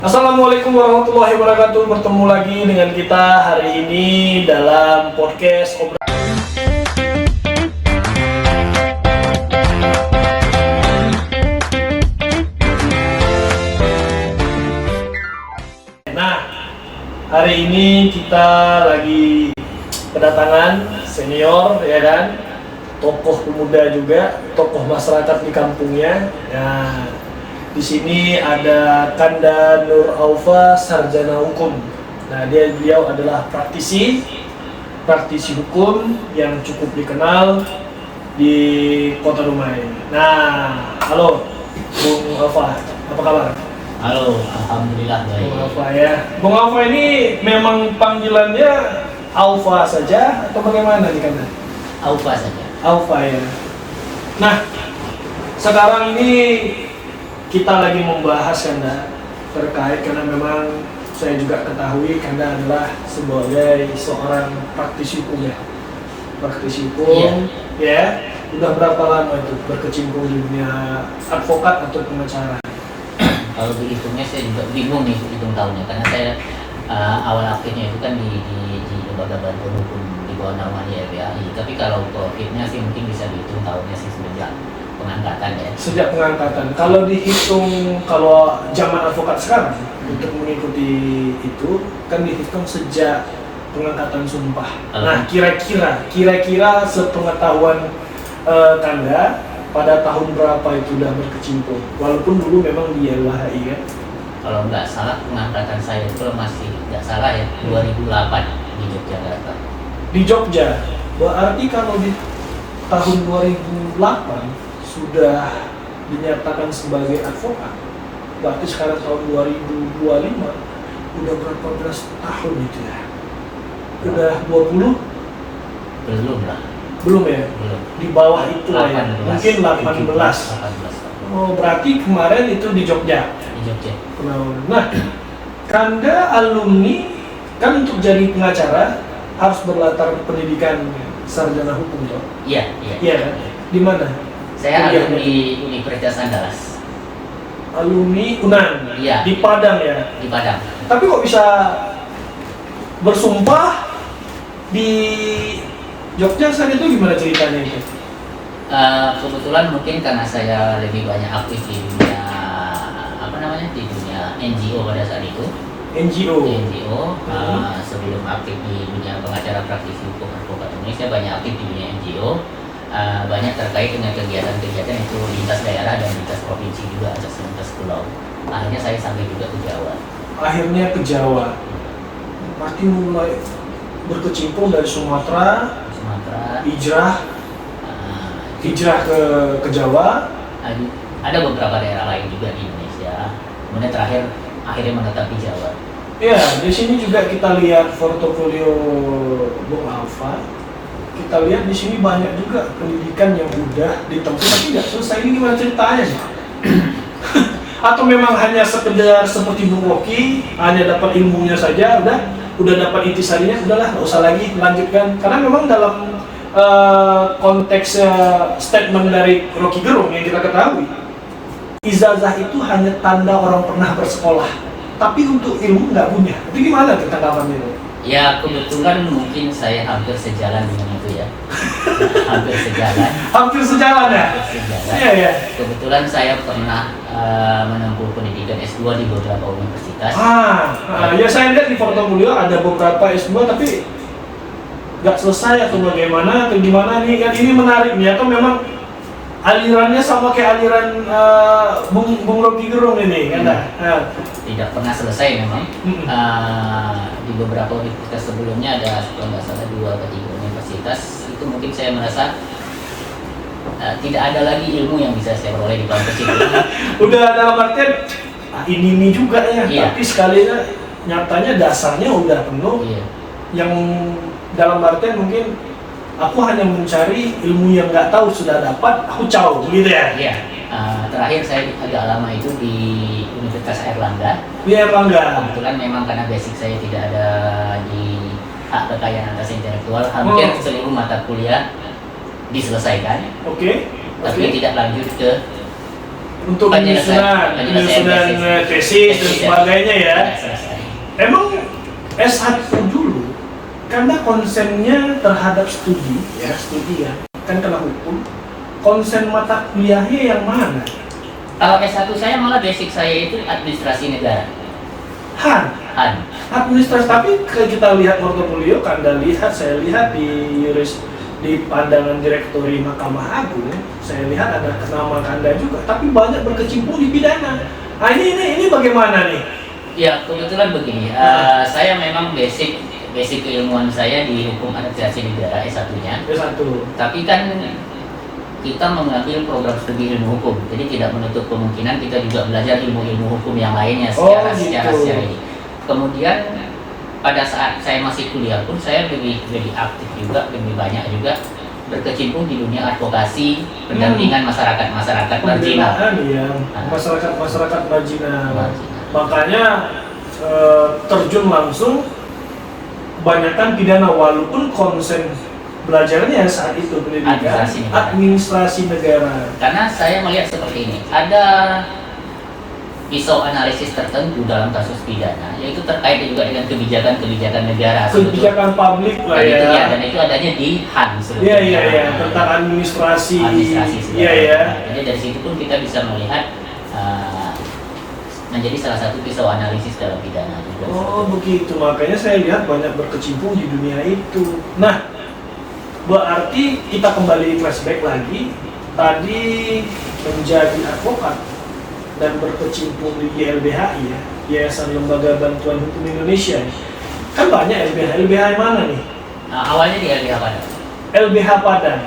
Assalamualaikum warahmatullahi wabarakatuh. Bertemu lagi dengan kita hari ini dalam podcast obrolan. Nah, hari ini kita lagi kedatangan senior, ya kan? Tokoh pemuda juga, tokoh masyarakat di kampungnya. Nah, di sini ada Kanda Nur Aufa, sarjana hukum. Nah, beliau adalah praktisi hukum yang cukup dikenal di Kota Dumai. Nah, halo Bung Aufa, apa kabar? Halo, alhamdulillah baik. Bung Aufa ya. Bung Aufa ini memang panggilannya Aufa saja atau bagaimana nih Kanda? Aufa saja. Aufa ya. Nah, sekarang ini kita lagi membahas Kanda terkait, karena memang saya juga ketahui Kanda adalah sebagai seorang praktisi hukum ya. Praktisi hukum, ya. Udah berapa lama itu berkecimpung di dunia advokat atau pengacara? Kalau berhitungnya saya juga bingung nih hitung tahunnya, karena saya awal aktifnya itu kan di lembaga bantuan hukum di bawah naungan YLBHI. Tapi kalau profitnya sih mungkin bisa dihitung tahunnya sih semenjak pengangkatan ya. Sejak pengangkatan. Kalau dihitung, kalau zaman advokat sekarang untuk mengikuti itu kan dihitung sejak pengangkatan sumpah. Nah, kira-kira sepengetahuan Kanda pada tahun berapa itu udah berkecimpung? Walaupun dulu memang di YLBHI kan. Kalau nggak salah pengangkatan saya itu masih nggak salah ya 2008 di Yogyakarta. Di Jogja. Berarti kalau di tahun 2008 sudah dinyatakan sebagai advokat, berarti sekarang tahun 2025 udah berapa belas tahun itu ya? Udah 20? Belum lah. Belum ya? Belum. Di bawah itu lah ya? 18. Mungkin 18. 18. Oh, berarti kemarin itu di Jogja? Di Jogja. Nah, Kanda alumni kan untuk jadi pengacara harus berlatar pendidikan sarjana hukum toh? Iya. Iya kan? Di mana? Saya alumni Universitas Andalas. Alumni UNAN? Iya. Di Padang ya? Di Padang. Tapi kok bisa bersumpah di Jogja saat itu, gimana ceritanya itu? Kebetulan mungkin karena saya lebih banyak aktif di dunia di dunia NGO pada saat itu. NGO. Sebelum aktif di dunia pengacara praktisi hukum advokat ini, saya banyak aktif di dunia NGO. Banyak terkait dengan kegiatan-kegiatan itu lintas daerah dan lintas provinsi juga, atau lintas pulau. Akhirnya saya sampai juga ke Jawa. Akhirnya ke Jawa. Pasti mulai berkecimpung dari Sumatera, hijrah ke Jawa. Ada beberapa daerah lain juga di Indonesia. Kemudian terakhir akhirnya menetap di Jawa. Ya, di sini juga kita lihat portofolio Bung Aufa. Kita lihat di sini banyak juga pendidikan yang udah ditempuh tapi nggak selesai. Ini gimana ceritanya sih? Atau memang hanya sekedar seperti Bung Rocky, hanya dapat ilmunya saja, udah dapat intisarinya, udahlah nggak usah lagi melanjutkan. Karena memang dalam konteks statement dari Rocky Gerung yang kita ketahui, ijazah itu hanya tanda orang pernah bersekolah, tapi untuk ilmu nggak punya. Itu gimana tanggapannya itu? Ya, kebetulan mungkin saya hampir sejalan dengan itu ya. Hampir sejalan ya? Iya. Kebetulan saya pernah menempuh pendidikan S2 di beberapa universitas. Ya saya lihat di portofolio ada beberapa S2 tapi nggak selesai atau bagaimana atau gimana nih kan. Ini menarik nih, atau memang alirannya sama kayak aliran Bung Rocky Gerung ini kan? Tidak pernah selesai memang. Di beberapa universitas sebelumnya ada, kalau nggak salah 2 atau 3 universitas, itu mungkin saya merasa tidak ada lagi ilmu yang bisa saya peroleh di kampus itu. Udah dalam artian ini juga ya, iya. Tapi sekalinya nyatanya dasarnya udah penuh. Iya. Yang dalam artian mungkin aku hanya mencari ilmu yang nggak tahu, sudah dapat aku caw gitu ya. Iya. Terakhir saya agak lama itu di Universitas Airlangga. Di Airlangga. Kebetulan memang karena basic saya tidak ada di hak kekayaan atas intelektual, hampir seluruh mata kuliah diselesaikan. Oke. Tapi tidak lanjut ke untuk penyusunan tesis dan sebagainya ya. Emang S1 dulu, karena konsennya terhadap studi ya, kan kena hukum. Konsen mata kuliahnya yang mana? Kalau S1 saya malah basic saya itu administrasi negara. Han. Administrasi, tapi kalau kita lihat portofolio, saya lihat di pandangan direktori Mahkamah Agung, saya lihat ada nama Kanda juga, tapi banyak berkecimpung di pidana. Nah ini bagaimana nih? Ya kebetulan begini, saya memang basic keilmuan saya di hukum administrasi negara S1-nya. S1. Tapi kan kita mengambil program studi ilmu hukum, jadi tidak menutup kemungkinan kita juga belajar ilmu-ilmu hukum yang lainnya secara ini. Kemudian pada saat saya masih kuliah pun saya lebih aktif juga, lebih banyak juga berkecimpung di dunia advokasi, pendampingan masyarakat marginal. Ya, masyarakat marginal. Makanya terjun langsung kebanyakan pidana, walaupun konsen belajarnya saat itu pendidikan administrasi negara. Karena saya melihat seperti ini, ada pisau analisis tertentu dalam kasus pidana, yaitu terkait juga dengan kebijakan negara. Kebijakan publik lah ya. Dan itu adanya di HAN. Iya, tentang administrasi. Iya. Jadi dari situ pun kita bisa melihat menjadi salah satu pisau analisis dalam pidana juga. Oh begitu, makanya saya lihat banyak berkecimpung di dunia itu. Nah, berarti kita kembali flashback lagi, tadi menjadi advokat dan berkecimpung di YLBHI ya, Yayasan Lembaga Bantuan Hukum Indonesia. Kan banyak LBH mana nih? Awalnya di LBH Padang. LBH Padang.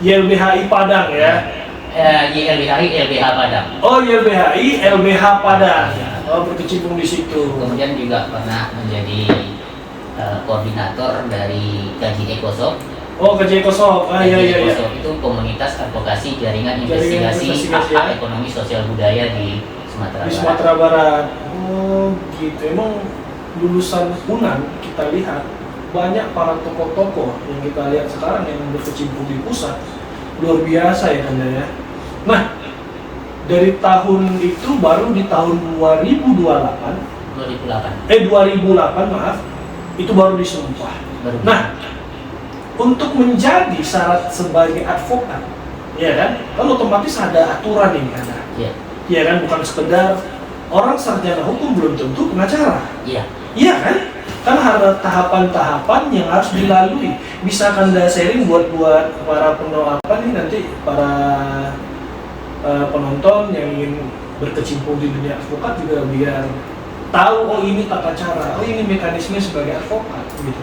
YLBHI Padang ya. YLBHI LBH Padang. Oh YLBHI LBH Padang. Oh berkecimpung di situ. Kemudian juga pernah menjadi koordinator dari KJI Ekosop. Oh KJI Ekosop. Iya. Itu komunitas advokasi jaringan investigasi hak ekonomi sosial budaya di Sumatera Barat. Oh gitu. Emang lulusan UNAN kita lihat banyak para tokoh-tokoh yang kita lihat sekarang yang berkecimpung di pusat, luar biasa ya Anda ya. Nah, dari tahun itu baru di tahun 2008 maaf, itu baru disumpah. Nah, untuk menjadi syarat sebagai advokat, ya kan otomatis ada aturan ini kan? Ya kan, bukan sekedar orang sarjana hukum belum tentu pengacara. Iya kan? Kan ada tahapan-tahapan yang harus dilalui. Bisa Anda sharing buat para penonton yang ingin berkecimpung di dunia advokat juga biar tahu, oh ini tata cara, oh ini mekanisme sebagai advokat gitu.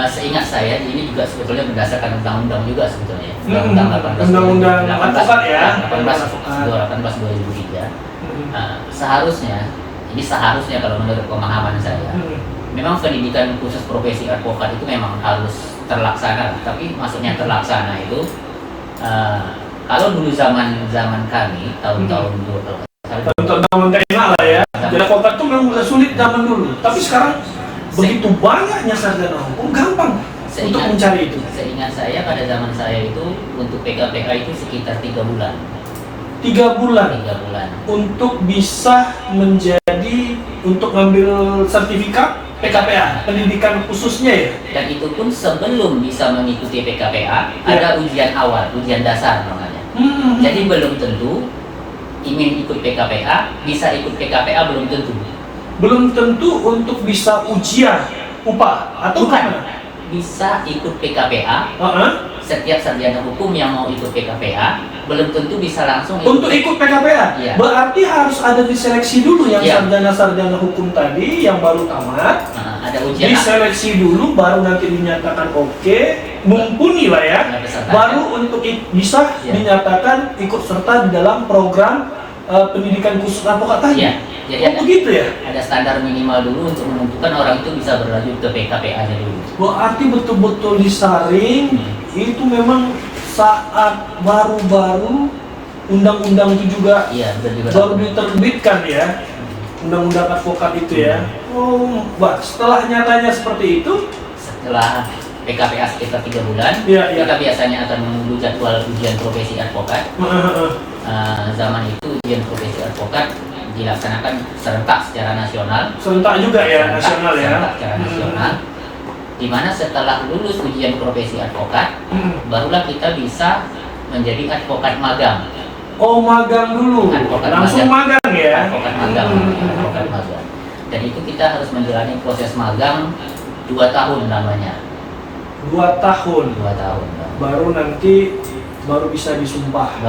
Seingat saya ini juga sebetulnya berdasarkan undang-undang juga sebetulnya. Undang-undang advokat ya. 18/2003. Seharusnya kalau menurut pemahaman saya, memang pendidikan khusus profesi advokat itu memang harus terlaksana. Tapi maksudnya terlaksana itu kalau dulu zaman kami tahun-tahun enak lah ya. Jadi advokat itu memang udah sulit zaman dulu. Tapi sekarang begitu banyaknya sarjana hukum, gampang untuk mencari itu. Seingat saya pada zaman saya itu untuk PKPK itu sekitar 3 bulan. 3 bulan. Untuk bisa untuk ngambil sertifikat PKPA, pendidikan khususnya ya. Dan itu pun sebelum bisa mengikuti PKPA ada ujian awal, ujian dasar namanya. Jadi belum tentu ingin ikut PKPA bisa ikut PKPA, belum tentu. Belum tentu untuk bisa ujian upah atau bukan. Bisa ikut PKPA. Setiap sarjana hukum yang mau ikut PKPA belum tentu bisa langsung untuk ikut PKPA. Berarti harus ada diseleksi dulu yang sarjana-sarjana hukum tadi yang baru tamat. Ada ujian. Diseleksi dulu baru nanti dinyatakan oke, mumpuni lah ya. Baru untuk bisa dinyatakan ikut serta di dalam program pendidikan khusus advokat tadi. Jadi begitu ya? Ada standar minimal dulu untuk menentukan orang itu bisa berlanjut ke PKPA-nya dulu. Berarti betul-betul disaring. Itu memang saat baru-baru undang-undang itu juga baru diterbitkan ya, undang-undang advokat itu ya. Oh, setelah nyatanya seperti itu, setelah PKPA sekitar 3 bulan. Kita biasanya akan menunggu jadwal ujian profesi advokat. Zaman itu ujian profesi advokat dilaksanakan serentak secara nasional. Serentak juga ya, nasional ya. Serentak secara nasional. Di mana setelah lulus ujian profesi advokat, barulah kita bisa menjadi advokat magang. Oh, magang dulu. Langsung magang ya. Advokat magang. Dan itu kita harus menjalani proses magang 2 tahun namanya. 2 tahun. Baru nanti bisa disumpah.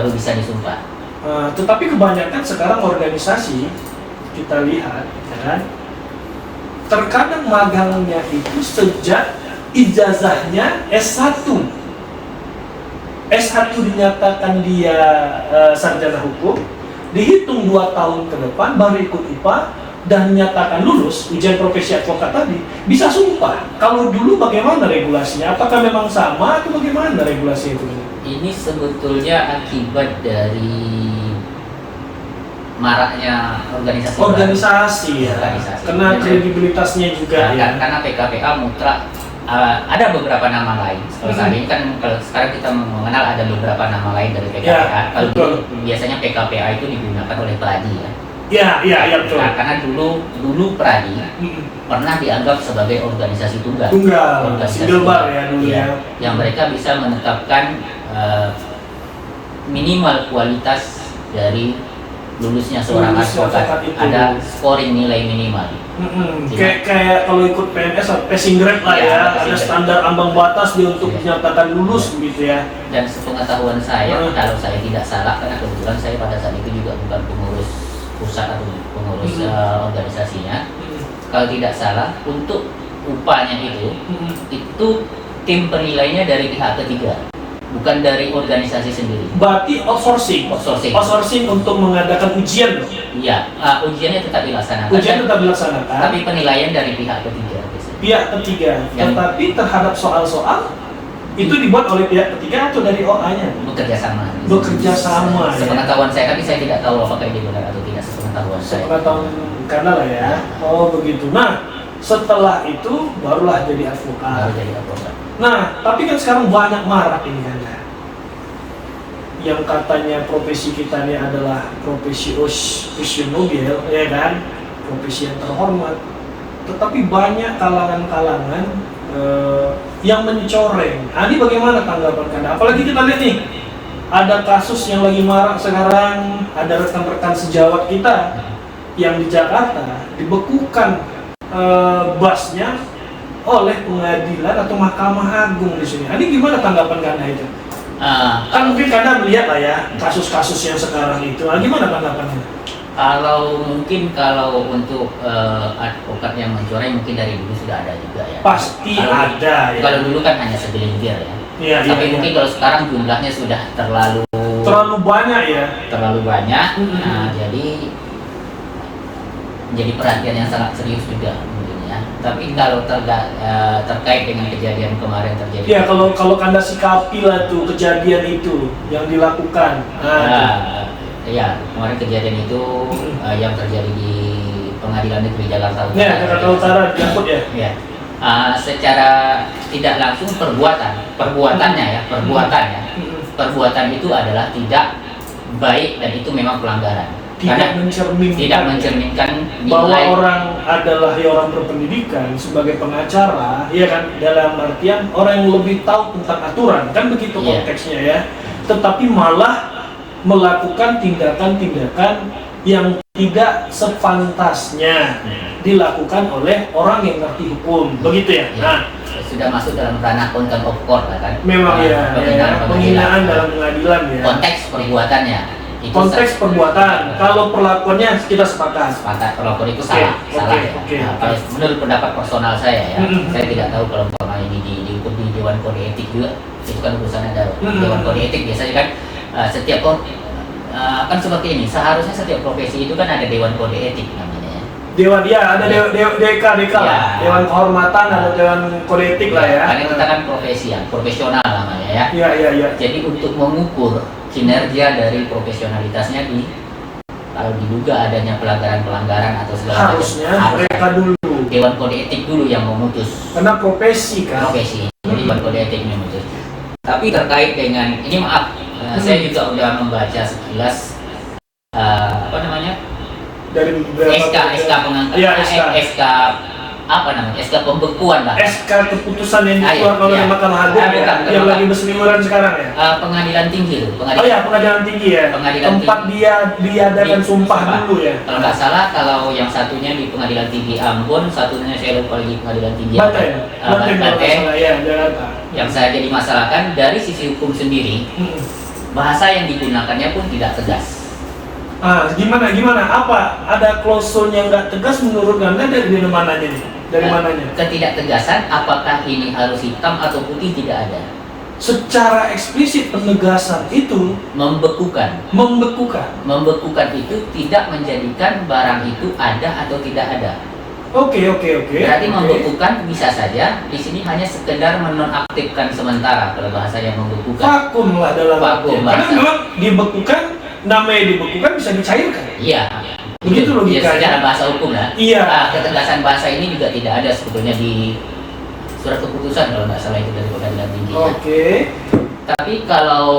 Tetapi kebanyakan sekarang organisasi kita lihat, ya kan, terkadang magangnya itu sejak ijazahnya S1. S1 dinyatakan dia sarjana hukum, dihitung 2 tahun ke depan baru ikut IPA dan nyatakan lulus ujian profesi advokat tadi, bisa sumpah. Kalau dulu bagaimana regulasinya? Apakah memang sama atau bagaimana regulasi itu? Ini sebetulnya akibat dari maraknya organisasi. Karena kredibilitasnya juga ya. Karena PKPA mutlak ada beberapa nama lain. Kalau saat ini kan, kalau sekarang kita mengenal ada beberapa nama lain dari PKPA. Kalau dulu biasanya PKPA itu digunakan oleh Pradi ya. Iya betul. Nah, karena dulu Pradi pernah dianggap sebagai organisasi tunggal, single bar ya dulu ya. Yang mereka bisa menetapkan minimal kualitas dari lulusnya seorang advokat, ada scoring nilai minimal. Kayak kalau ikut PNS, passing grade lah ya, ada standar ambang batas dia untuk dinyatakan lulus begitu ya. Dan sepengetahuan saya, kalau saya tidak salah, karena kebetulan saya pada saat itu juga bukan pengurus pusat atau pengurus organisasinya, kalau tidak salah untuk upahnya itu tim penilainya dari pihak ketiga, bukan dari organisasi sendiri. Berarti outsourcing untuk mengadakan ujian. Iya, ujiannya tetap dilaksanakan. Tapi penilaian dari pihak ketiga. Tetapi terhadap soal-soal itu dibuat oleh pihak ketiga atau dari OA-nya? Bekerja sama. Ya. Sepengetahuan saya, tapi saya tidak tahu apakah ini benar atau tidak. Sepengetahuan karena lah ya. Oh begitu. Nah, setelah itu barulah jadi advokat. Nah, tapi kan sekarang banyak marak ini kan ya. Yang katanya profesi kita ini adalah profesi Nobel, ya kan? Profesi yang terhormat. Tetapi banyak kalangan-kalangan yang mencoreng. Ini bagaimana tanggapan Anda? Apalagi kita lihat nih, ada kasus yang lagi marak sekarang, ada rekan-rekan sejawat kita yang di Jakarta dibekukan busnya oleh pengadilan atau Mahkamah Agung di sini. Ini gimana tanggapan Anda itu? Kan mungkin Anda melihat lah ya kasus-kasus yang sekarang itu. Gimana tanggapannya? Kalau untuk advokat yang mencoreng mungkin dari dulu sudah ada juga ya. Pasti ada ya. Kalau dulu kan hanya segelintir ya. Tapi mungkin kalau sekarang jumlahnya sudah terlalu banyak ya. Nah, jadi perhatian yang sangat serius juga mungkin ya. Tapi kalau terkait dengan kejadian kemarin terjadi. Ya, kalau Anda sikapi lah tuh kejadian itu yang dilakukan. Ya, kemarin kejadian itu yang terjadi di Pengadilan Negeri Jakarta Utara. Ya, Jakarta Utara diangkut ya. Ya. Secara tidak langsung perbuatan itu adalah tidak baik dan itu memang pelanggaran. Tidak mencerminkan bahwa orang adalah orang berpendidikan sebagai pengacara, ya kan, dalam artian orang yang lebih tahu tentang aturan, kan begitu konteksnya ya. Tetapi malah melakukan tindakan-tindakan yang tidak sepantasnya dilakukan oleh orang yang ngerti hukum, begitu ya. Nah, sudah masuk dalam ranah contempt of court lah kan. Memang penghinaan dalam pengadilan ya. Konteks perbuatan. Kalau perlakuannya kita sepakat. Perlakuan itu salah. Kalau menurut pendapat personal saya ya, saya tidak tahu kalau ini diukur di Dewan Kode Etik juga. Itu kan urusannya ada Dewan Kode Etik biasanya kan. Setiap kan seperti ini, seharusnya setiap profesi itu kan ada Dewan Kode Etik namanya. Ada DK ya. Dewan Kehormatan atau Dewan Kode Etik lah ya. Karena kita kan profesional namanya ya. Iya. Jadi untuk mengukur kinerja dari profesionalitasnya kalau diduga adanya pelanggaran atau segala macam, harusnya mereka dulu. Dewan Kode Etik dulu yang memutus. Karena profesi kan. Dewan Kode Etik memutus. Tapi terkait dengan ini maaf, saya juga udah membaca sekilas apa namanya dari beberapa SK pengangkatan, ya, SK apa namanya, SK pembekuan lah. SK keputusan yang Ah, dikeluarkan oleh iya. Mahkamah Agung Ah, bukan, yang bukan. lagi berseliweran sekarang ya. Pengadilan tinggi loh, Oh ya, pengadilan tinggi ya. Pengadilan Tempat tinggi. dia diadakan sumpah dulu ya. Kalau nggak salah, kalau yang satunya di Pengadilan Tinggi Ambon, satunya saya lupa lagi Pengadilan Tinggi Banten, kalau nggak Banten. salah ya, Jakarta. Yang saya jadi masalahkan dari sisi hukum sendiri, bahasa yang digunakannya pun tidak tegas. Gimana? Apa? Ada klausul yang nggak tegas menurut Anda dari mananya nih? Dari mananya? Ketidaktegasan, apakah ini harus hitam atau putih, tidak ada. Secara eksplisit penegasan itu Membekukan. Membekukan itu tidak menjadikan barang itu ada atau tidak ada. Oke. Berarti membekukan bisa saja di sini hanya sekedar menonaktifkan sementara kalau bahasa yang membekukan. Vakum lah dalam Vakum artian. Karena bahasa. memang dibekukan, namanya dibekukan bisa dicairkan. Iya. Begitu Ya, logikanya. secara bahasa hukum ya. Iya. Ketegasan bahasa ini juga tidak ada sebetulnya di surat keputusan kalau nggak salah itu dari Pengadilan Tinggi. Ya. Oke. Tapi kalau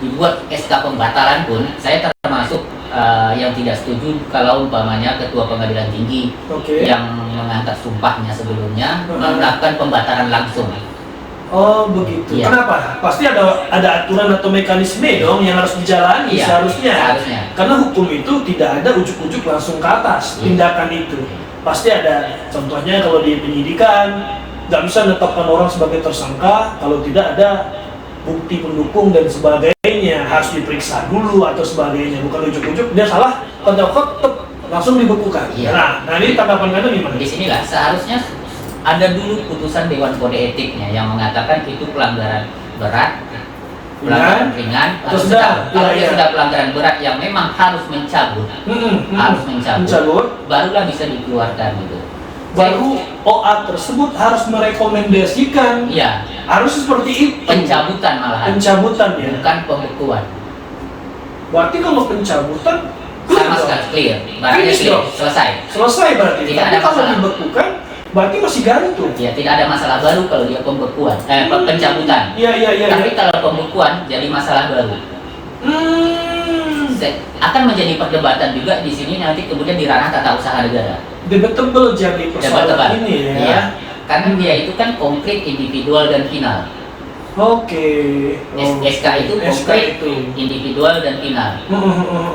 dibuat SK pembatalan pun, saya termasuk yang tidak setuju kalau umpamanya Ketua Pengadilan Tinggi Oke. yang mengangkat sumpahnya sebelumnya melakukan pembatalan langsung. Oh begitu. Iya. Kenapa? Pasti ada aturan atau mekanisme dong yang harus dijalani Iya, seharusnya. seharusnya. Karena hukum itu tidak ada ujuk-ujuk langsung ke atas tindakan itu. Pasti ada. Contohnya kalau di penyidikan nggak bisa menetapkan orang sebagai tersangka kalau tidak ada bukti pendukung dan sebagainya, harus diperiksa dulu atau sebagainya. Bukan ujuk-ujuk dia salah, tetap langsung dibekukan. Iya. Nah ini tanggapan Anda gimana? Di sinilah seharusnya ada dulu putusan Dewan Kode Etiknya yang mengatakan itu pelanggaran berat, pelanggaran ringan, atau atau sedang. kalau Iya. dia sudah pelanggaran berat yang memang harus mencabut, harus mencabut, Mencabut. barulah bisa dikeluarkan gitu. Baru OA tersebut harus merekomendasikan, Iya, harus seperti itu. pencabutan malahan, Pencabutan ya. bukan pembekuan. Berarti kalau pencabutan Sama dong. sekali clear, barangnya Finish clear, dong. selesai. Selesai berarti. Tidak Tapi ada kalau masalah. dibekukan berarti masih gantung. Ya, tidak ada masalah baru kalau dia pembekuan, pencabutan. Iya. Tapi kalau pembekuan jadi masalah baru. Akan menjadi perdebatan juga di sini nanti kemudian di ranah tata usaha negara. Debatable jadi persoalan Debatable. ini ya. Iya. Karena dia itu kan konkret, individual dan final. Oke. SK itu SK konkret, itu. individual dan final.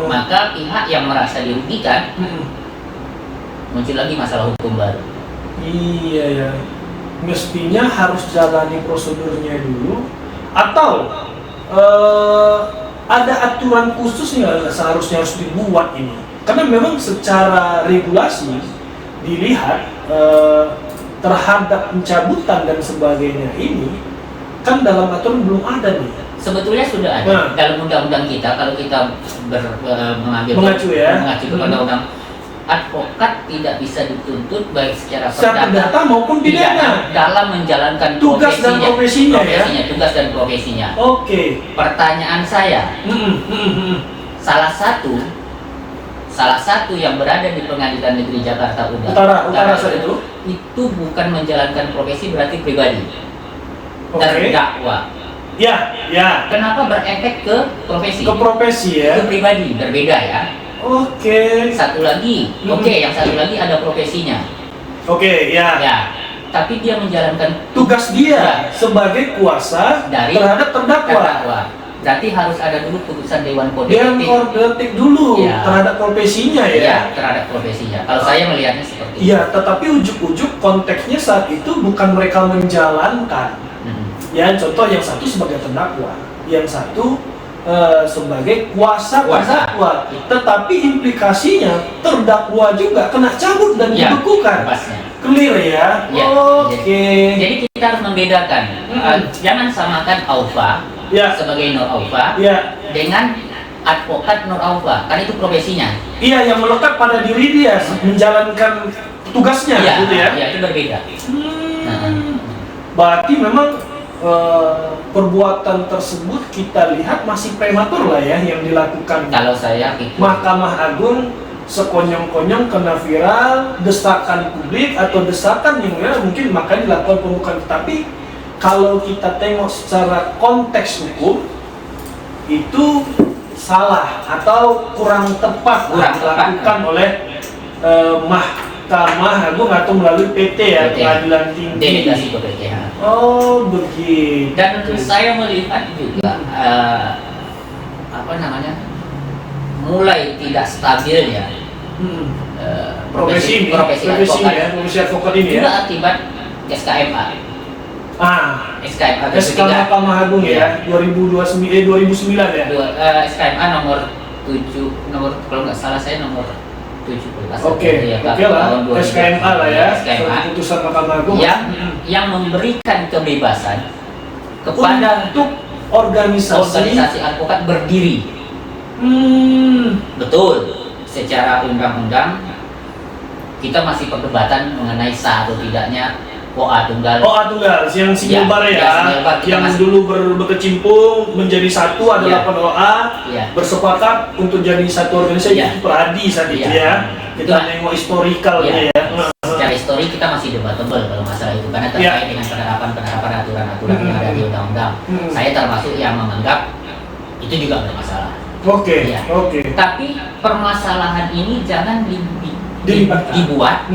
Maka pihak yang merasa dirugikan muncul lagi masalah hukum baru. Iya ya. Mestinya harus jalani prosedurnya dulu atau ada aturan khusus nggak seharusnya harus dibuat ini? Karena memang secara regulasi dilihat terhadap pencabutan dan sebagainya ini kan dalam aturan belum ada nih. Sebetulnya sudah ada dalam undang-undang kita, kalau kita Mengacu ya? mengacu kepada undang advokat tidak bisa dituntut baik secara Perdata maupun pidana dalam menjalankan tugas dan profesinya ya. Tugas dan profesinya. Oke. Pertanyaan saya, salah satu yang berada di Pengadilan Negeri Jakarta Utara itu bukan menjalankan profesi, berarti pribadi. Oke. Terdakwa. Ya. Kenapa berefek ke profesi? Ke profesi ya. Itu pribadi, berbeda ya. Oke. Satu lagi, yang satu lagi ada profesinya. Oke, ya. Tapi dia menjalankan Tugas dia sebagai kuasa dari terhadap terdakwa. Berarti harus ada dulu putusan Dewan Kode Dia Etik. kodetik dulu Ya. terhadap profesinya ya. Iya, terhadap profesinya. Kalau saya melihatnya seperti itu. Iya, tetapi ujuk-ujuk konteksnya saat itu bukan mereka menjalankan. Ya, contoh yang satu sebagai terdakwa, yang satu sebagai kuasa terdakwa. Tetapi implikasinya terdakwa juga kena cabut dan dibekukan. Clear ya? Ya. Oke. Jadi kita harus membedakan. Jangan samakan Aufa sebagai Nur Aufa dengan advokat Nur Aufa, karena itu profesinya. Iya, yang melekat pada diri dia menjalankan tugasnya, gitu ya? Iya, itu berbeda. Berarti memang perbuatan tersebut kita lihat masih prematur lah ya yang dilakukan. Kalau saya Mahkamah Agung sekonyong-konyong kena viral, desakan publik atau desakan yang mungkin makanya dilakukan pembukaan. Tapi kalau kita tengok secara konteks hukum itu salah atau kurang tepat dilakukan oleh Mahkamah Agung atau melalui PT ya, Pengadilan Tinggi. Delegasi ke PT. Oh begitu. Dan saya melihat juga mulai tidak stabil ya profesi advokat ini juga ya. akibat SKMA. SKMA SK Mahkamah Agung ya 2009 ya. SKMA nomor kalau nggak salah saya nomor 17. Oke lah, SKMA lah ya, keputusan Mahkamah Agung yang memberikan kebebasan kepada untuk organisasi advokat berdiri. Betul, secara undang-undang kita masih perdebatan mengenai sah atau tidaknya OA tunggal. OA tunggal, yang single bar yang dulu berkecimpung menjadi satu ada 8 OA bersepakat untuk jadi satu organisasi itu Peradi saat itu ya. Kita nengok historikalnya ya. Secara histori kita masih debatable kalau masalah itu karena terkait dengan penerapan aturan-aturan yang ada di undang-undang. Saya termasuk yang menganggap itu juga bermasalah. Oke. Tapi permasalahan ini jangan dibuat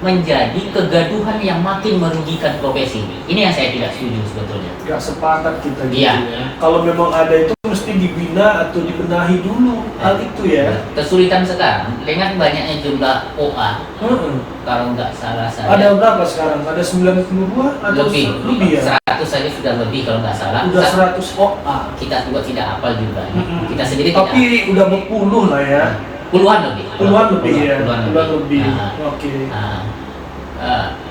menjadi kegaduhan yang makin merugikan profesi. Ini yang saya tidak setuju sebetulnya. Gak sepakat kita gitu ya. Kalau memang ada itu mesti dibina atau dibenahi dulu hal itu ya. Kesulitan sekarang dengan banyaknya jumlah OA. Kalau nggak salah saya. Ada berapa sekarang? Ada 92 atau lebih ya? 100 saja sudah lebih kalau nggak salah. Udah 100 OA. Kita juga tidak hafal juga. Kita sendiri tapi udah berpuluh lah ya. Puluhan lebih. Puluhan lebih. Oke.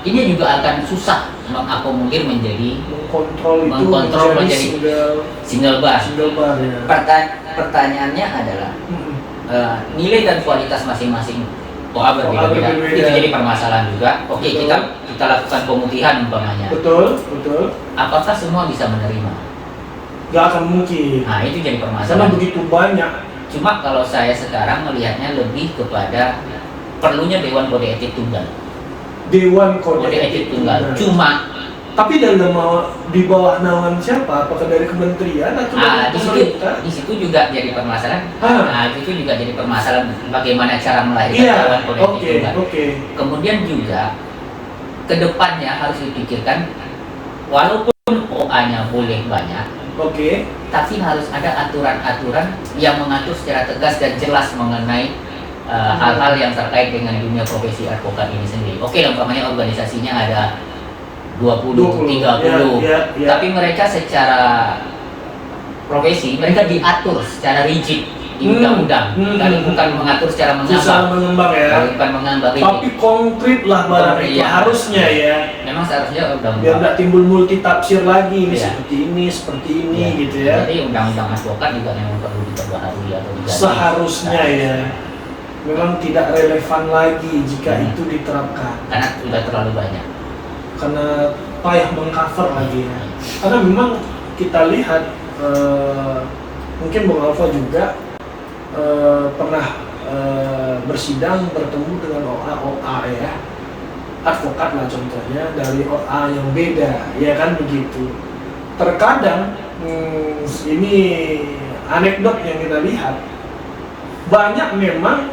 Ini juga akan susah mengakomodir menjadi mengontrol menjadi single bar ya. Pertanyaannya adalah nilai dan kualitas masing-masing OA berbeda-beda. Itu jadi permasalahan juga. Oke, kita lakukan pemutihan umpamanya. Betul. Apakah semua bisa menerima? Gak akan mungkin. Nah, itu jadi permasalahan. Karena begitu banyak. Cuma kalau saya sekarang melihatnya lebih kepada perlunya Dewan Kode Etik Tunggal. Dewan Kode Etik Tunggal. Cuma tapi dalam di bawah naungan siapa? Apakah dari kementerian atau dari pemerintah? Di situ juga jadi permasalahan. Itu juga jadi permasalahan bagaimana cara melahirkan Dewan Kode Etik Tunggal. Kemudian juga kedepannya harus dipikirkan walaupun OA-nya boleh banyak. Tapi harus ada aturan-aturan yang mengatur secara tegas dan jelas mengenai hal-hal yang terkait dengan dunia profesi advokat ini sendiri. Umpamanya organisasinya ada 20, 30, tapi mereka secara profesi mereka diatur secara rigid di undang-undang, bukan mengatur secara mengambang ya. Bukan mengambang. Tapi konkret lah barang itu harusnya ya. Memang seharusnya undang-undang. Biar nggak timbul multi tafsir lagi ini seperti ini gitu ya. Jadi undang-undang advokat juga memang perlu diperbaharui atau diganti. Seharusnya ya. Memang tidak relevan lagi jika itu diterapkan. Karena sudah terlalu banyak. Karena payah mengcover lagi ya. Karena memang kita lihat mungkin Bung Alfa juga pernah bersidang bertemu dengan OA ya, advokat lah contohnya dari OA yang beda, ya kan begitu. Terkadang ini anekdot yang kita lihat banyak memang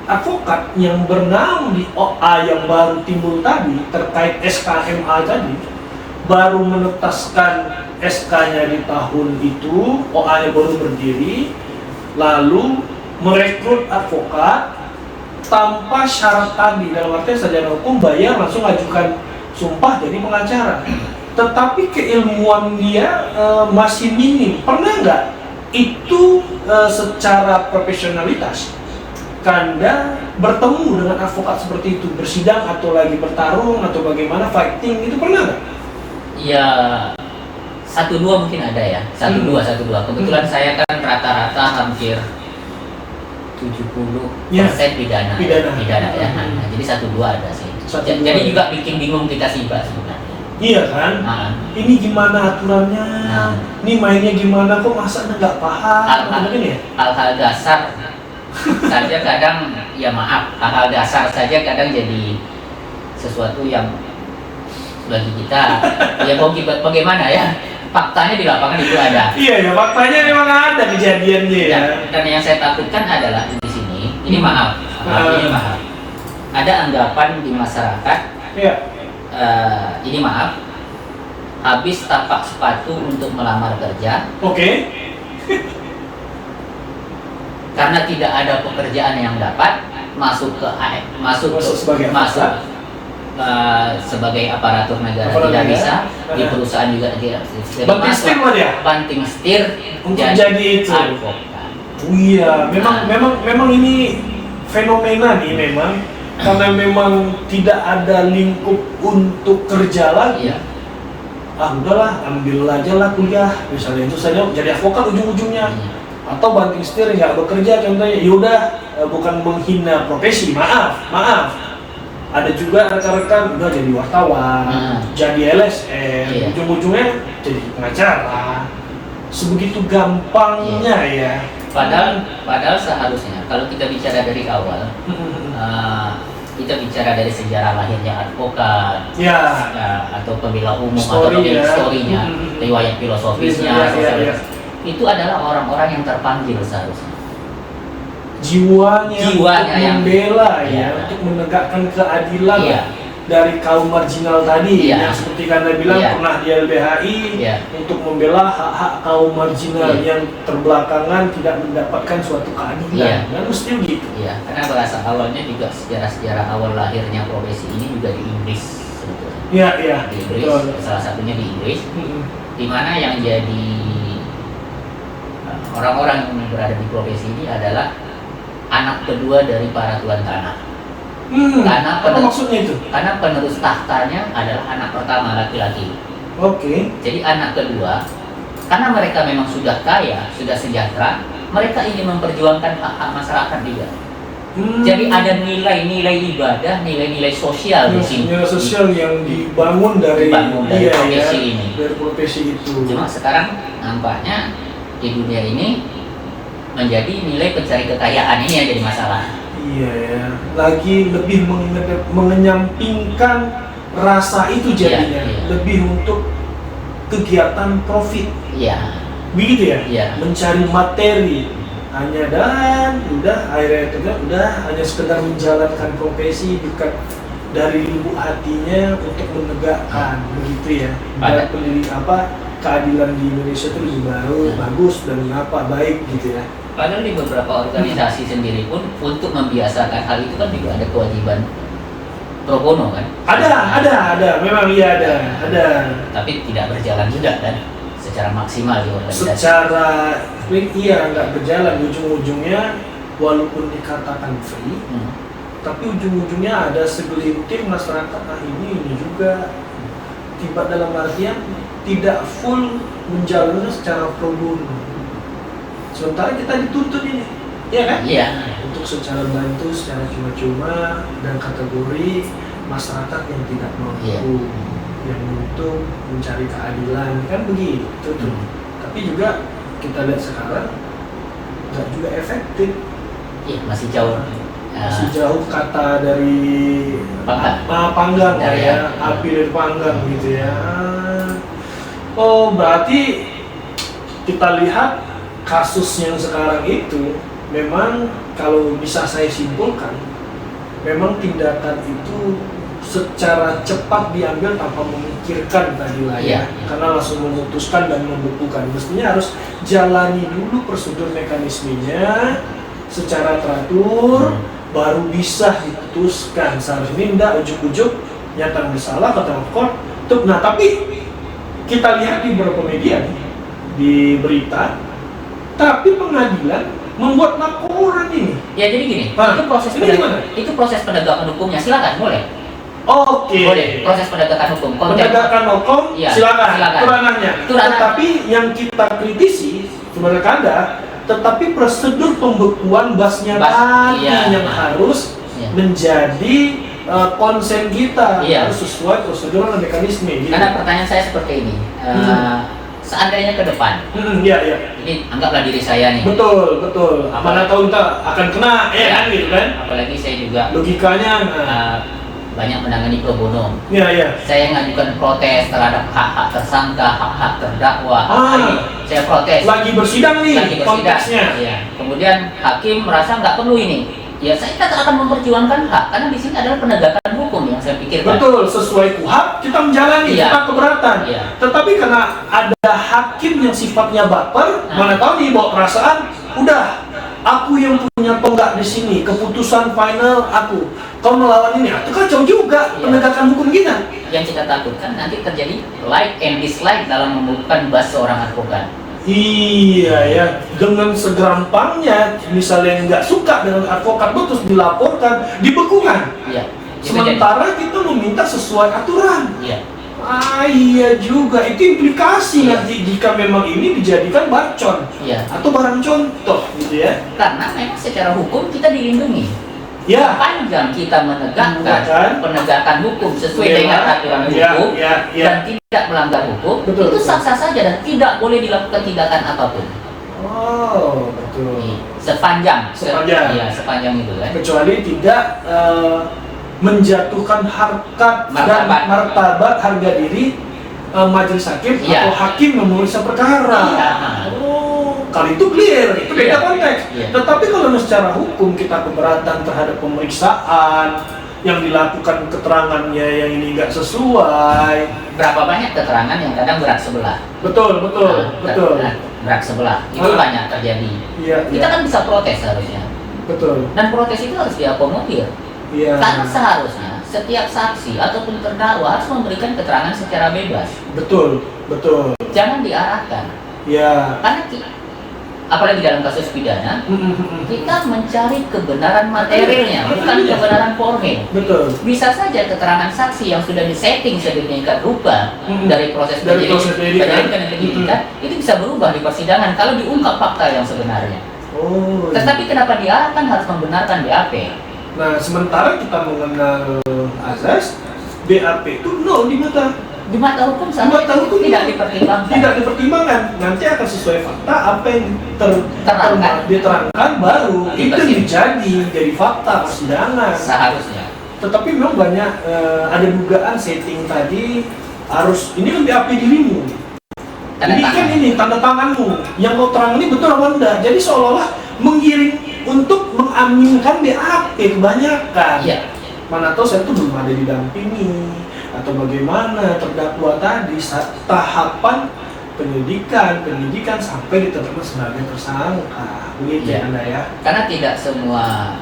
advokat yang bernaung di OA yang baru timbul tadi terkait SKMA tadi baru menetaskan SK-nya di tahun itu, OA-nya baru berdiri, lalu merekrut advokat tanpa syarat tadi, dalam artian sarjana hukum bayar langsung ajukan sumpah jadi pengacara. Tetapi keilmuan dia masih minim. Pernah nggak itu secara profesionalitas Kanda bertemu dengan advokat seperti itu, bersidang atau lagi bertarung atau bagaimana fighting itu pernah nggak? Ya 1-2 mungkin ada ya, 1-2. Kebetulan saya kan rata-rata hampir 70% pidana ya. Nah, jadi 1-2 ada sih. Jadi juga bikin bingung kita sih Pak sebenarnya. Iya kan? Ini gimana aturannya? Ini mainnya gimana kok masa nggak paham? Hal-hal dasar saja kadang ya maaf, hal-hal dasar saja kadang jadi sesuatu yang bagi kita ya mau bagaimana ya, faktanya di lapangan itu ada. Iya ya, faktanya memang ada kejadiannya ya. Dan yang saya takutkan adalah di sini, ini maaf, ini maaf. Ada anggapan di masyarakat, Iya. ini maaf, habis tapak sepatu untuk melamar kerja, Oke. karena tidak ada pekerjaan yang dapat masuk ke Masuk sebagai apa? Sebagai aparatur negara Aparatur tidak negara? bisa, di perusahaan juga tidak Banting setir masuk. ya? Banting setir Untuk jadi itu. advokat. Oh iya, memang ini fenomena nih memang, karena memang tidak ada lingkup untuk kerja lagi. Iya. Udahlah, ambil aja lah kuliah, misalnya itu saja jadi advokat ujung-ujungnya. Iya. Atau banting setir nggak bekerja contohnya, yaudah, bukan menghina profesi, maaf. Ada juga rekan-rekan udah jadi wartawan, jadi LSM, Iya. ujung-ujungnya jadi pengacara. Sebegitu gampangnya ya. Padahal seharusnya kalau kita bicara dari awal, kita bicara dari sejarah lahirnya advokat, Ya. atau pembela umum Story, atau ya. story-nya, riwayat filosofisnya, Iya. itu adalah orang-orang yang terpanggil seharusnya. Jiwanya untuk yang membela iya. untuk menegakkan keadilan Iya. dari kaum marginal tadi, Iya. yang seperti Anda bilang Iya. pernah di LBHI Iya. untuk membela hak-hak kaum marginal Iya. yang terbelakangan tidak mendapatkan suatu keadilan. Iya. Kan mesti gitu. Ya, karena bahasa awalnya juga sejarah awal lahirnya profesi ini juga di Inggris sebetulnya. Iya, Di Inggris, betul. salah satunya di Inggris, Mm-mm. di mana yang jadi orang-orang yang berada di profesi ini adalah anak kedua dari para tuan tanah. Karena Apa maksudnya itu? Karena penerus tahtanya adalah anak pertama laki-laki. Oke. Jadi anak kedua, karena mereka memang sudah kaya, sudah sejahtera, mereka ingin memperjuangkan hak-hak masyarakat juga. Jadi ada nilai-nilai ibadah, nilai-nilai sosial di sini. Nilai sosial yang dibangun dari profesi ini. Dari profesi itu. Cuma sekarang nampaknya di dunia ini menjadi nilai pencari kekayaan ini yang jadi masalah. Iya ya, lagi lebih mengenyampingkan rasa itu jadinya, Iya. lebih untuk kegiatan profit, Iya. begitu ya? Iya. Mencari materi hanya dan udah akhirnya itu kan udah hanya sekedar menjalankan profesi bukan dari lubuk hatinya untuk menegakkan begitu ya. Dan keadilan di Indonesia itu lebih bagus dan baik gitu ya. Padahal di beberapa organisasi sendiri pun untuk membiasakan hal itu kan juga ada kewajiban pro bono kan? Ada, memang iya ada. Tapi tidak berjalan juga kan secara maksimal di organisasi. Secara nggak berjalan, ujung-ujungnya walaupun dikatakan free, tapi ujung-ujungnya ada segelintir masyarakat ini juga tiba dalam artian tidak full menjalannya secara pro bono. Sementara kita dituntut ini, ya kan? Iya. Untuk secara bantu, secara cuma-cuma dan kategori masyarakat yang tidak mampu, Iya. yang untuk mencari keadilan, kan begitu tuh. Tapi juga kita lihat sekarang nggak juga efektif, Iya, masih jauh. masih jauh kata dari panggang Dari ya, api dari panggang gitu ya. Oh berarti kita lihat kasus yang sekarang itu memang kalau bisa saya simpulkan memang tindakan itu secara cepat diambil tanpa memikirkan tadi lah ya, karena langsung memutuskan dan membekukan. Mestinya harus jalani dulu prosedur mekanismenya secara teratur baru bisa diputuskan. Seharusnya enggak ujuk-ujuk nyata bersalah kata court. Nah tapi kita lihat di beberapa media nih, di berita, tapi pengadilan membuat laporan ini. Ya jadi gini, itu proses penegakan hukumnya, silakan boleh. Oke. Boleh, proses penegakan hukum. Penegakan hukum, ya, silakan. Itu ranahnya. Ranah. Tetapi yang kita kritisi sebenarnya Anda, tetapi prosedur pembekuan basnya tadi yang harus menjadi konsen kita, harus sesuai prosedur dan mekanisme. Gitu. Karena pertanyaan saya seperti ini. seandainya ke depan, Iya, iya. ini anggaplah diri saya nih. Betul, betul. Mana tahu kita akan kena, ya kan gitu kan? Apalagi saya juga Logikanya, banyak menangani pro bono. iya, iya. Saya mengajukan protes terhadap hak-hak tersangka, hak-hak terdakwa. Ah. Saya protes. Lagi bersidang nih Lagi bersidang. konteksnya. Iya. Kemudian hakim merasa nggak perlu ini. Ya saya kata akan memperjuangkan hak karena di sini adalah penegakan hukum yang saya pikirkan. Betul, sesuai KUHP kita menjalani, Iya. kita keberatan. Iya. Tetapi karena ada hakim yang sifatnya baper, mana tahu nih bawa perasaan, udah aku yang punya tonggak di sini, keputusan final aku. Kau melawan ini, itu kacau juga Iya. penegakan hukum kita. Yang kita takutkan nanti terjadi like and dislike dalam membuka bas seorang advokat. Iya ya, dengan segampangnya misalnya nggak suka dengan advokat terus dilaporkan, dibekukan. Iya. Itu Sementara kita meminta sesuai aturan. jadi- Iya. Iya juga, itu implikasi Iya. nanti jika memang ini dijadikan bacon Iya. atau barang contoh gitu ya. Karena memang secara hukum kita dilindungi. Ya, Panjang kita menegakkan Menegakkan. penegakan hukum sesuai Iya. dengan aturan Iya, hukum iya, iya. dan tidak melanggar hukum, Betul, itu betul. sah-sah saja dan tidak boleh dilakukan tindakan apapun. oh betul. Sepanjang, Sepanjang. iya, sepanjang itu kan. Kecuali tidak menjatuhkan harkat dan Martabat. martabat harga diri majelis hakim Iya. atau hakim memeriksa perkara. Iya. Oh, kali itu clear, itu beda Iya. konteks. Iya. Tetapi kalau secara hukum kita keberatan terhadap pemeriksaan yang dilakukan keterangannya yang ini nggak sesuai. Berapa banyak keterangan yang kadang berat sebelah. Betul, betul, Nah, betul. berat sebelah. Itu Ah. banyak terjadi. Iya, Kita iya. kan bisa protes harusnya. Betul. Dan protes itu harus diakomodir. Iya. Karena seharusnya setiap saksi ataupun terdakwa harus memberikan keterangan secara bebas. Betul, betul. Jangan diarahkan. Ya. Karena apalagi dalam kasus pidana, kita mencari kebenaran materialnya, bukan kebenaran formil. Betul. Bisa saja keterangan saksi yang sudah disetting sedemikian rupa dari proses Dari proses penyelidikan dan penyidikan. penyidikan, itu bisa berubah di persidangan kalau diungkap fakta yang sebenarnya. Oh. Tetapi kenapa diarahkan harus membenarkan BAP? Nah, sementara kita mengenal azas, BAP itu nol di mata. Di mata hukum Di mata hukum tidak dipertimbangkan. Tidak dipertimbangkan. Nanti akan sesuai fakta apa yang Terangkan. diterangkan baru Di itu persidangan. jadi fakta persidangan. Seharusnya. Tetapi memang banyak ada dugaan setting tadi harus ini kan BAP dirimu. Tanda Ini tangan. kan ini tanda tanganmu yang kau terang ini betul apa enggak. Jadi seolah-olah menggiring untuk mengaminkan BAP kebanyakan. Iya. Mana tahu saya tuh belum ada didampingi atau bagaimana terdakwa tadi saat tahapan penyidikan sampai ditetapkan sebagai tersangka. Begitu Iya. Anda ya. Karena tidak semua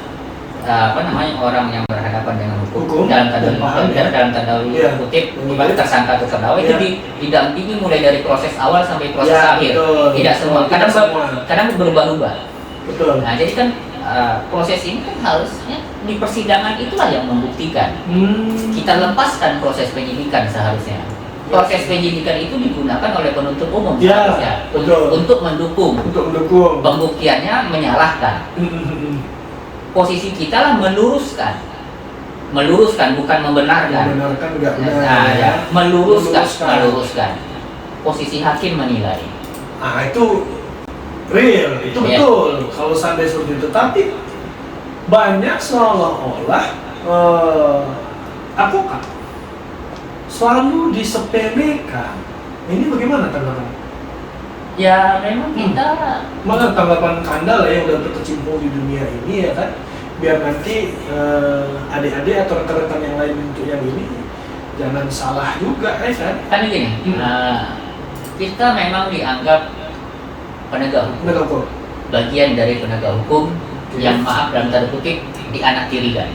orang yang berhadapan dengan Hukum, hukum dalam tanda dan paham, ya. dalam tanda Iya. kutip Iya. baik tersangka atau terdakwa itu Iya. didampingi mulai dari proses awal sampai proses Ya, akhir. betul. Tidak semua. Tidak semua. Kadang berubah-ubah. Betul. Nah, jadi kan proses ini kan harusnya di persidangan itulah yang membuktikan. Kita lepaskan proses penyidikan seharusnya. Proses penyidikan itu digunakan oleh penuntut umum Ya, seharusnya betul. untuk mendukung. Untuk mendukung. Pembuktiannya menyalahkan. Posisi kita lah meluruskan bukan membenarkan. Membenarkan enggak benar. Nah, ya, meluruskan Meluruskan. posisi hakim menilai. Ah, itu real, itu Iya. betul. Kalau seandainya seperti itu, tapi banyak seolah-olah advokat selalu disepelekan. Ini bagaimana tanggapan? Ya memang kita Mana tanggapan Anda lah yang udah berkecimpung di dunia ini ya kan? Biar nanti adik-adik atau rekan-rekan yang lain untuk yang ini jangan salah juga ya kan? kan gini, kita memang dianggap penegak hukum, Penegak hukum. bagian dari penegak hukum yang maaf dalam tanda kutip dianaktirikan.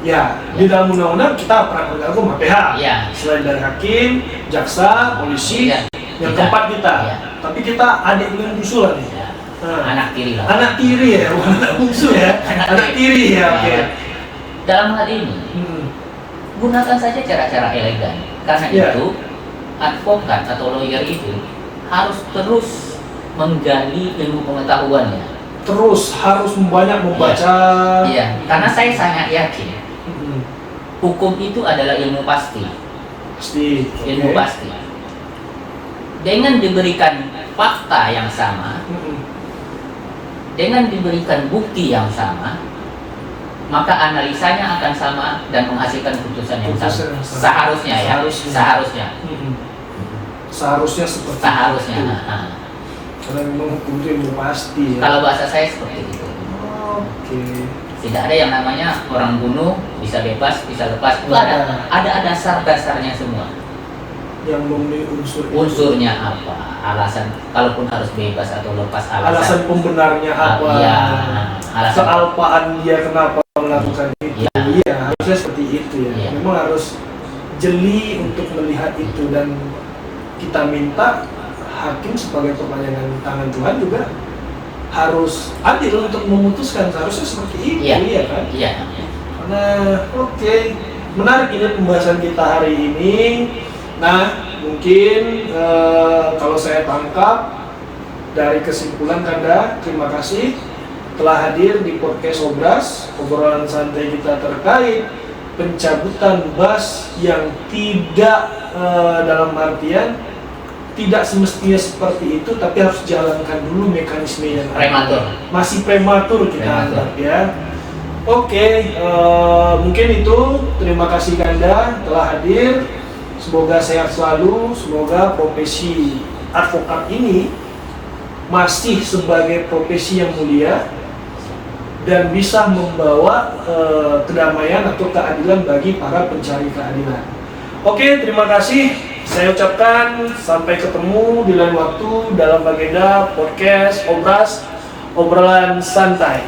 Ya, di dalam undang-undang kita pernah penegak hukum HPH. Ya. Selain dari hakim, jaksa, polisi, Ya. yang Kita. keempat kita. Ya. Tapi kita adik dengan bungsu lah nih. Ya. Nah. Anak tiri lah. Anak tiri ya, bukan anak bungsu ya. Anak tiri ya, oke. Nah, dalam hal ini Hmm. gunakan saja cara-cara elegan. Karena Ya. itu advokat atau lawyer itu harus terus menggali ilmu pengetahuannya. Terus harus banyak membaca. Iya, karena saya sangat yakin Hmm. hukum itu adalah ilmu pasti, Pasti. ilmu Oke. pasti. dengan diberikan fakta yang sama, dengan diberikan bukti yang sama, maka analisanya akan sama dan menghasilkan putusan yang sama. Seharusnya ya, seharusnya seperti seharusnya. itu. Karena memang hukum itu ilmu pasti ya. Kalau bahasa saya seperti itu. Oke. Tidak ada yang namanya orang bunuh bisa bebas, bisa lepas. Itu ada dasar-dasarnya semua. Yang memenuhi unsurnya apa, alasan kalaupun harus bebas atau lepas, alasan pembenarnya apa, ya, alasan kealpaan dia kenapa melakukan itu, iya harusnya seperti itu ya. Memang harus jeli untuk melihat itu, dan kita minta hakim sebagai perpanjangan tangan Tuhan juga harus adil untuk memutuskan, seharusnya seperti itu ya kan? Iya. Karena menarik ini pembahasan kita hari ini. Nah, mungkin kalau saya tangkap dari kesimpulan Kanda, terima kasih telah hadir di podcast Obras, obrolan santai kita terkait pencabutan BAS yang tidak dalam artian tidak semestinya seperti itu, tapi harus jalankan dulu mekanisme yang prematur. Masih prematur kita anggap ya. Mungkin itu. Terima kasih Kanda telah hadir. Semoga sehat selalu, semoga profesi advokat ini masih sebagai profesi yang mulia dan bisa membawa kedamaian atau keadilan bagi para pencari keadilan. Terima kasih. Saya ucapkan sampai ketemu di lain waktu dalam agenda podcast Obras, obrolan santai.